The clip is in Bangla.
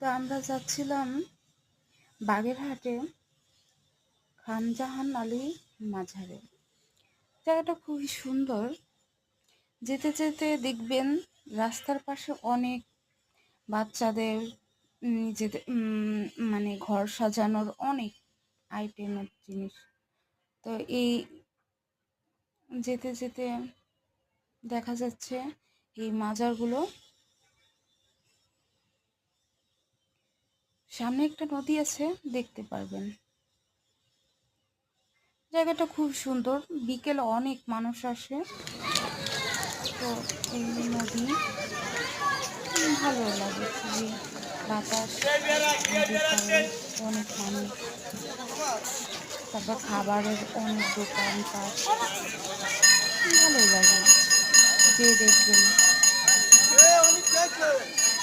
তো আমরা যাচ্ছিলাম বাগেরহাটে খানজাহান আলী মাজারে। জায়গাটা খুবই সুন্দর। যেতে যেতে দেখবেন রাস্তার পাশে অনেক বাচ্চাদের নিজেদের মানে ঘর সাজানোর অনেক আইটেমের জিনিস। তো এই যেতে যেতে দেখা যাচ্ছে এই মাজারগুলো, সামনে একটা নদী আছে, দেখতে পারবেন। জায়গাটা খুব সুন্দর, বিকেলে অনেক মানুষ আসে। তো এই নদী ভালো লাগে খুবই, বাতাস, নদীর পাড়ে অনেক মানুষ, তারপর খাবারের অনেক দোকানপাট, ভালোই লাগে, যে দেখবেন।